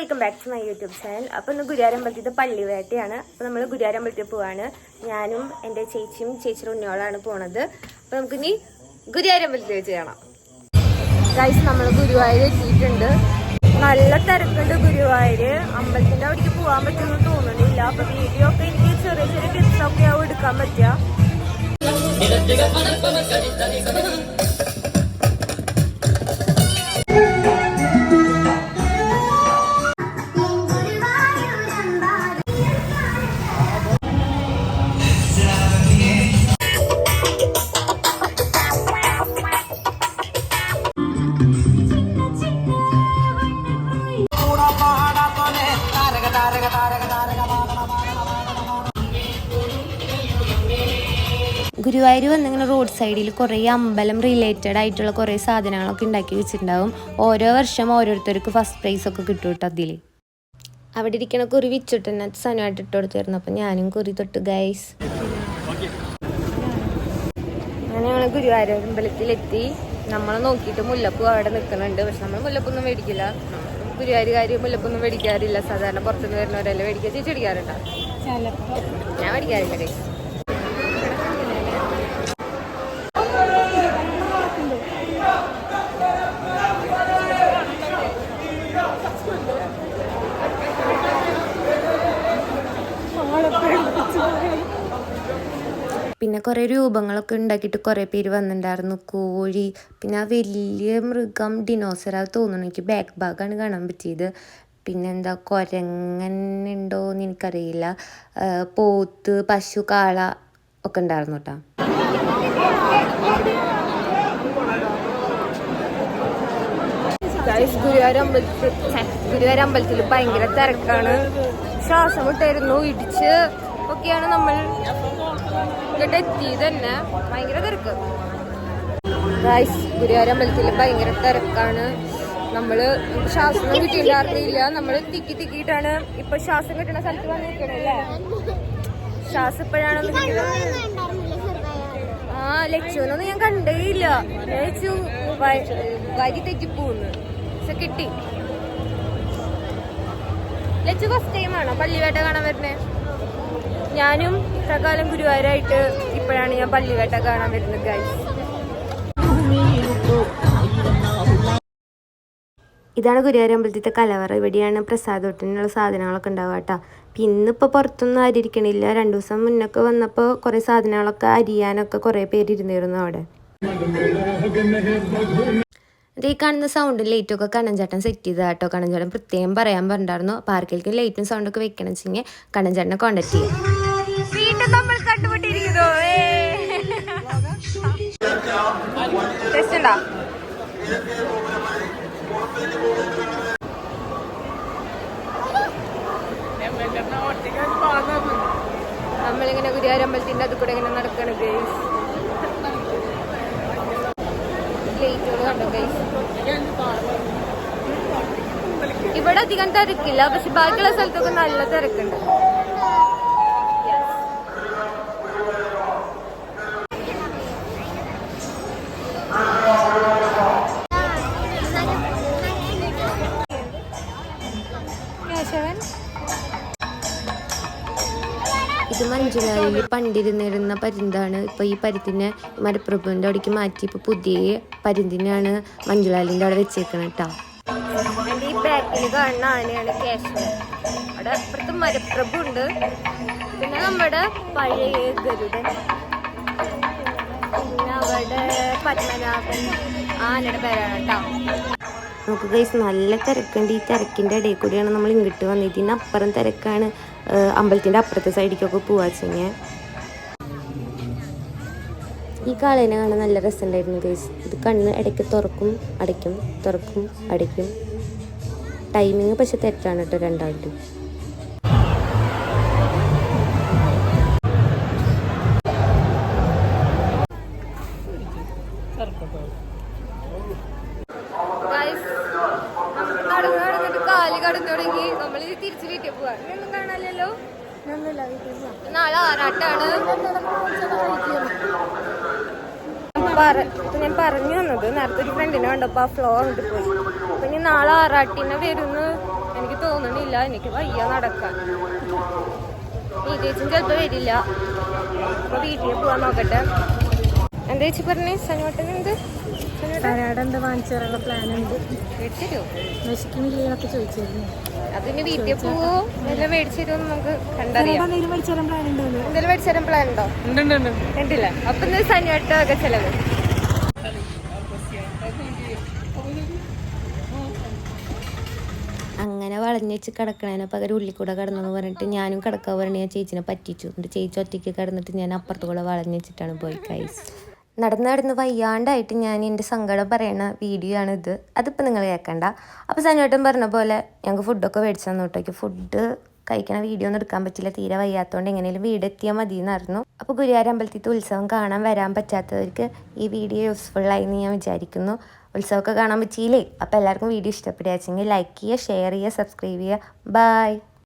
Welcome back to my YouTube channel. അപ്പോൾ ഇന്ന് ഗുരുവായൂരമ്പലത്തിൻ്റെ പള്ളിവേട്ടയാണ്. അപ്പോൾ നമ്മൾ ഗുരുവായൂരമ്പലത്തിൽ പോവാണ്. ഞാനും എൻ്റെ ചേച്ചിയും ചേച്ചിയുടെ ഉണ്ണിയോളാണ് പോണത്. അപ്പോൾ നമുക്കിനി ഗുരുവായൂരമ്പലത്തിൽ വെച്ച് കാണാം. ഗൈസ്, നമ്മൾ ഗുരുവായൂർ എത്തിയിട്ടുണ്ട്. നല്ല തിരക്കുണ്ട് ഗുരുവായൂർ. അമ്പലത്തിൻ്റെ അവിടേക്ക് പോകാൻ പറ്റുമെന്ന് തോന്നുന്നില്ല. അപ്പോൾ വീഡിയോ ഒക്കെ എനിക്ക് ചെറിയ ചെറിയ ക്ലിപ്സൊക്കെ ആവും എടുക്കാൻ പറ്റുക. ഗുരുവായൂർ വന്നിങ്ങനെ റോഡ് സൈഡിൽ കുറേ അമ്പലം റിലേറ്റഡ് ആയിട്ടുള്ള കുറേ സാധനങ്ങളൊക്കെ ഉണ്ടാക്കി വെച്ചിട്ടുണ്ടാവും. ഓരോ വർഷം ഓരോരുത്തർക്ക് ഫസ്റ്റ് പ്രൈസ് ഒക്കെ കിട്ടും കേട്ടോ. അതിൽ അവിടെ ഇരിക്കണ കുറി വിച്ചിട്ടെന്നെ സനമായിട്ട് ഇട്ട് കൊടുത്തിരുന്നു. അപ്പം ഞാനും കുറി തൊട്ട് ഗൈസ്. അങ്ങനെ ഞങ്ങൾ ഗുരുവായൂർ അമ്പലത്തിലെത്തി. നമ്മളെ നോക്കിയിട്ട് മുല്ലപ്പൂ അവിടെ നിൽക്കുന്നുണ്ട്. പക്ഷെ നമ്മൾ മുല്ലപ്പൊന്നും മേടിക്കില്ല. ഗുരുവായൂരുകാർ മുല്ലപ്പൊന്നും മേടിക്കാറില്ല. സാധാരണ പുറത്തുനിന്ന് വരുന്നവരല്ലേ മേടിക്കുക. ചേച്ചി മേടിക്കാറുണ്ടോ? ഞാൻ മേടിക്കാറില്ല ഗൈസ്. പിന്നെ കുറേ രൂപങ്ങളൊക്കെ ഉണ്ടാക്കിയിട്ട് കുറേ പേര് വന്നിട്ടുണ്ടായിരുന്നു. കോഴി, പിന്നെ ആ വലിയ മൃഗം ഡിനോസറാ തോന്നുന്നു. എനിക്ക് ബാക്ക് ഭാഗമാണ് കാണാൻ പറ്റിയത്. പിന്നെന്താ കുരങ്ങനുണ്ടോയെന്ന് എനിക്കറിയില്ല. പോത്ത്, പശു, കാള ഒക്കെ ഉണ്ടായിരുന്നു കേട്ടോ. ഗുരുവായൂർ അമ്പലത്തിൽ ഭയങ്കര തിരക്കാണ്. ശ്വാസം വിട്ടായിരുന്നു. ഇടിച്ച് ഒക്കെയാണ് നമ്മൾ ഇങ്ങോട്ട് എത്തിയത് തന്നെ. ഭയങ്കര തിരക്ക് ഗൈസ്. ഗുരുവായൂർ അമ്പലത്തിൽ ഭയങ്കര തിരക്കാണ്. നമ്മള് ശ്വാസം കിട്ടിയിട്ടില്ല. നമ്മൾ തിക്കിയിട്ടാണ് ഇപ്പൊ ശ്വാസം കിട്ടുന്ന സ്ഥലത്ത് വന്ന് നിൽക്കണല്ലേ. ശ്വാസം ഇപ്പോഴാണ് ഒന്ന് കിട്ടിയത്. ലക്ഷ്യമൊന്നും ഞാൻ കണ്ടേയില്ല. ഞാൻ വെച്ചു വരി തെറ്റിപ്പോന്ന്. പക്ഷെ കിട്ടി. ലച്ചു ഫസ്റ്റ് ടൈമാണോ പള്ളിവേട്ട കാണാൻ വരുന്നേ? ഞാനും ഇത്രകാലം ഗുരുവായൂരായിട്ട് ഇപ്പോഴാണ് ഞാൻ പള്ളിവേട്ട കാണാൻ വരുന്നത് ഗൈസ്. ഇതാണ് ഗുരുവായൂർ അമ്പലത്തിലത്തെ കലവറ. ഇവിടെയാണ് പ്രസാദത്തിനുള്ള സാധനങ്ങളൊക്കെ ഉണ്ടാവുക കേട്ടോ. ഇന്നിപ്പോൾ പുറത്തൊന്നും അരിയിരിക്കണില്ല. 2 ദിവസം മുന്നൊക്കെ വന്നപ്പോൾ കുറേ സാധനങ്ങളൊക്കെ അരിയാനൊക്കെ കുറേ പേര് ഇരുന്നിരുന്നു അവിടെ. ഈ കാണുന്ന സൗണ്ടും ലൈറ്റൊക്കെ കണ്ണൻചേട്ടൻ സെറ്റ് ചെയ്താൽ കേട്ടോ. കണ്ണൻചേട്ടൻ പ്രത്യേകം പറയാൻ പറഞ്ഞിട്ടുണ്ടായിരുന്നു. അപ്പോൾ ആർക്കെങ്കിലും ലൈറ്റും സൗണ്ടൊക്കെ വെക്കണം വെച്ചെങ്കിൽ കണ്ണൻചേട്ടനെ കോൺടാക്ട് ചെയ്യാം. വീണ്ടും നമ്മൾ കണ്ടുപിട്ടിരിക്കുന്നു. ടെസ്റ്റ് ഉണ്ടോ? നമ്മളിങ്ങനെ ഗുരുവായൂർ അമ്പലത്തിൻ്റെ അത് കൂടെ ഇങ്ങനെ നടക്കണം ഗൈസ്. ലൈറ്റുകൾ കണ്ടോ ഗൈസ്. ഇവിടെ അധികം തിരക്കില്ല. പക്ഷെ ബാക്കിയുള്ള സ്ഥലത്തൊക്കെ നല്ല തിരക്കുണ്ട്. ഇത് മഞ്ജുലാലിൽ പണ്ടിരുന്നിരുന്ന പരുന്താണ്. ഇപ്പോൾ ഈ പരുന്തിനെ മരപ്രഭുവിൻ്റെ അവിടേക്ക് മാറ്റി ഇപ്പോൾ പുതിയ പരുന്തിനാണ് മഞ്ജുലാലിൻ്റെ അവിടെ വെച്ചേക്കണം കേട്ടോ. എൻ്റെ ഈ ബാക്കിൽ കാണുന്ന ആനയാണ് കേശവൻ. അവിടെ അപ്പുറത്ത് മരപ്രഭു ഉണ്ട്. പിന്നെ നമ്മുടെ പഴയ ഗരുഡൻ. പിന്നെ അവിടെ പത്മനാഭൻ ആനയുടെ പേരാണ് കേട്ടോ. നമുക്ക് ഗൈസ് നല്ല തിരക്കുണ്ട്. ഈ തിരക്കിൻ്റെ ഇടയിൽ കൂടിയാണ് നമ്മൾ ഇങ്ങോട്ട് വന്നത്. ഇതിനപ്പുറം തിരക്കാണ് അമ്പലത്തിൻ്റെ അപ്പുറത്തെ സൈഡിലേക്കൊക്കെ പോവാച്ചെങ്കിൽ. ഈ കാളേനെ കാണാൻ നല്ല രസമുണ്ടായിരുന്നു ഗൈസ്. ഇത് കണ്ണ് ഇടയ്ക്ക് തുറക്കും അടയ്ക്കും, തുറക്കും അടയ്ക്കും. ടൈമിങ് പക്ഷെ തെറ്റാണ് കേട്ടോ രണ്ടാളും. കാല് കടന്നു തുടങ്ങി. നമ്മൾ തിരിച്ചു വീട്ടിൽ പോവാ. ഒന്നും കാണാനല്ലോ. നാളെ ആറാട്ടാണ്. ഞാൻ പറഞ്ഞു തന്നത് നേരത്തെ ഒരു ഫ്രണ്ടിനെ കണ്ടപ്പോൾ ആ ഫ്ലോ അങ്ങോട്ട് പോയി. അപ്പൊ ഇനി നാളെ ആറാട്ടിനെ വരുമെന്ന് എനിക്ക് തോന്നുന്നു. തോന്നണില്ല, എനിക്ക് വയ്യ നടക്കാൻ. ഈ ചേച്ചി ചിലപ്പോൾ വരില്ല, അപ്പൊ വീട്ടിൽ പോവാൻ നോക്കട്ടെ. എന്താ ചേച്ചി പറഞ്ഞേ? സനോട്ടൻ എന്ത് എന്താ വാങ്ങിച്ചു തരാനുള്ള പ്ലാൻ ഉണ്ട്. മേടിച്ചോ? വിശക്കുന്നില്ലേന്നൊക്കെ ചോദിച്ചിരുന്നു. അതിന് വീട്ടിൽ പോവോ എല്ലാം മേടിച്ചു തരുമോ നമുക്ക് കണ്ടറിയാം. എന്തെങ്കിലും മേടിച്ചു തരാൻ പ്ലാൻ ഉണ്ടോ? എന്തെങ്കിലും മേടിച്ചു തരാൻ പ്ലാൻ ഉണ്ടോ? ഉണ്ടല്ല. അപ്പൊ ഇന്ന് സനോട്ടൊക്കെ ചെലവ്. അങ്ങനെ വളഞ്ഞേച്ച് കിടക്കണേനെ പകരം ഉള്ളിക്കൂടെ കിടന്നെന്ന് പറഞ്ഞിട്ട് ഞാനും കിടക്കാൻ പറഞ്ഞ് ഞാൻ ചേച്ചിനെ പറ്റിച്ചു. എന്നിട്ട് ചേച്ചി ഒറ്റയ്ക്ക് കിടന്നിട്ട് ഞാൻ അപ്പുറത്ത് കൂടെ വളഞ്ഞേച്ചിട്ടാണ് പോയി കൈസ്. നടന്ന് വയ്യാണ്ടായിട്ട് ഞാൻ എൻ്റെ സങ്കടം പറയണ വീഡിയോ ആണിത്. അതിപ്പോൾ നിങ്ങൾ കേൾക്കണ്ട. അപ്പോൾ സനോട്ടൻ പറഞ്ഞ പോലെ ഞങ്ങൾക്ക് ഫുഡൊക്കെ മേടിച്ചു തന്നു കേട്ടോ. ഫുഡ് കഴിക്കണ വീഡിയോ ഒന്നും എടുക്കാൻ പറ്റില്ല, തീരെ വയ്യാത്തതുകൊണ്ട് എങ്ങനെയും വീടെത്തിയാൽ മതി എന്നായിരുന്നു. അപ്പോൾ ഗുരുവായൂർ അമ്പലത്തിലത്തെ ഉത്സവം കാണാൻ വരാൻ പറ്റാത്തവർക്ക് ഈ വീഡിയോ യൂസ്ഫുള്ളായി എന്ന് ഞാൻ വിചാരിക്കുന്നു. ഉത്സവമൊക്കെ കാണാൻ പറ്റിയില്ലേ? അപ്പോൾ എല്ലാവർക്കും വീഡിയോ ഇഷ്ടപ്പെടുകയെങ്കിൽ ലൈക്ക് ചെയ്യുക, ഷെയർ ചെയ്യുക, സബ്സ്ക്രൈബ് ചെയ്യുക. ബൈ.